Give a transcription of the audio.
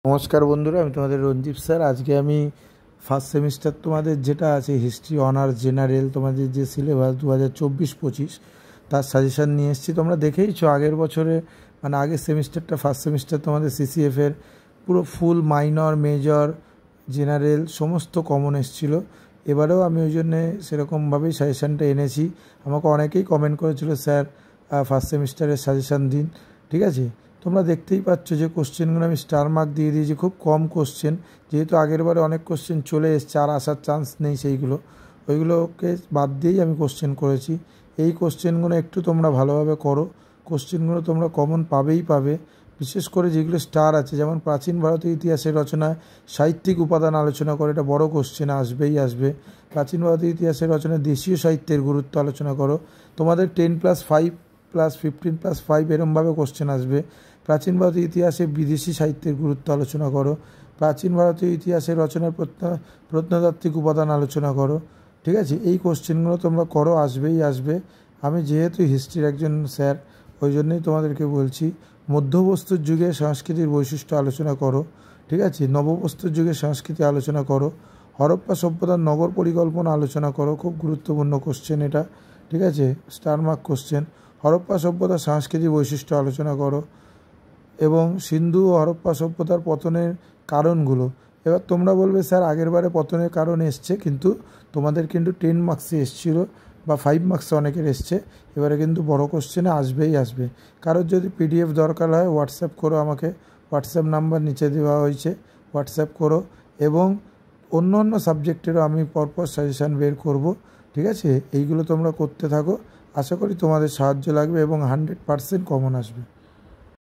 নমস্কার বন্ধুরা, আমি তোমাদের রঞ্জিত স্যার। আজকে আমি ফার্স্ট সেমিস্টার তোমাদের যেটা আছে হিস্ট্রি অনার্স জেনারেল, তোমাদের যে সিলেবাস 2024-25 তার সাজেশান নিয়ে এসেছি। তোমরা দেখেইছো আগের বছরে, মানে আগের সেমিস্টারটা ফার্স্ট সেমিস্টার তোমাদের সিসিএফের পুরো ফুল মাইনর মেজর জেনারেল সমস্ত কমন এসেছিলো। এবারেও আমি ওই জন্যে সেরকমভাবেই সাজেশানটা এনেছি। আমাকে অনেকেই কমেন্ট করেছিল, স্যার ফার্স্ট সেমিস্টারের সাজেশান দিন। ঠিক আছে, তোমরা দেখতেই পাচ্ছ যে কোশ্চেনগুলো আমি স্টার মার্ক দিয়ে দিয়েছি, খুব কম কোশ্চেন, যেহেতু আগেরবারে অনেক কোশ্চেন চলে এসছে আর আসার চান্স নেই, ওইগুলোকে বাদ দিয়েই আমি কোশ্চেন করেছি। এই কোশ্চেনগুলো একটু তোমরা ভালোভাবে করো, কোশ্চেনগুলো তোমরা কমন পাবে। বিশেষ করে যেগুলো স্টার আছে, যেমন প্রাচীন ভারতীয় ইতিহাসের রচনায় সাহিত্যিক উপাদান আলোচনা করো, এটা বড় কোশ্চেন আসবে। প্রাচীন ভারতীয় ইতিহাসের রচনায় দেশীয় সাহিত্যের গুরুত্ব আলোচনা করো। তোমাদের 10+5+15+5 এরমভাবে কোশ্চেন আসবে। প্রাচীন ভারতীয় ইতিহাসে বিদেশি সাহিত্যের গুরুত্ব আলোচনা করো। প্রাচীন ভারতীয় ইতিহাসের রচনার প্রত্নতাত্ত্বিক উপাদান আলোচনা করো। ঠিক আছে, এই কোশ্চেনগুলো তোমরা করো, আসবে। আমি যেহেতু হিস্ট্রির একজন স্যার, ওই জন্যই তোমাদেরকে বলছি, মধ্যপ্রস্তর যুগে সংস্কৃতির বৈশিষ্ট্য আলোচনা করো। ঠিক আছে, নবপ্রস্তর যুগে সংস্কৃতি আলোচনা করো। হরপ্পা সভ্যতার নগর পরিকল্পনা আলোচনা করো, খুব গুরুত্বপূর্ণ কোশ্চেন এটা। ঠিক আছে, স্টার মার্ক কোশ্চেন। হরপ্পা সভ্যতার সাংস্কৃতিক বৈশিষ্ট্য আলোচনা করো এবং সিন্ধু ও হরপ্পা সভ্যতার পতনের কারণগুলো। এবার তোমরা বলবে, স্যার আগেরবারে পতনের কারণ এসছে, কিন্তু তোমাদের কিন্তু 10 মার্কসে এসেছিলো বা 5 মার্কসে অনেকের এসছে। এবারে কিন্তু বড় কোশ্চেনে আসবে। কারোর যদি পিডিএফ দরকার হয় হোয়াটসঅ্যাপ করো আমাকে, হোয়াটসঅ্যাপ নাম্বার নিচে দেওয়া হয়েছে, হোয়াটসঅ্যাপ করো। এবং অন্য সাবজেক্টেরও আমি পরপর সাজেশান বের করব। ঠিক আছে, এইগুলো তোমরা করতে থাকো, আশা করি তোমাদের সাহায্য লাগবে এবং 100% কমন আসবে।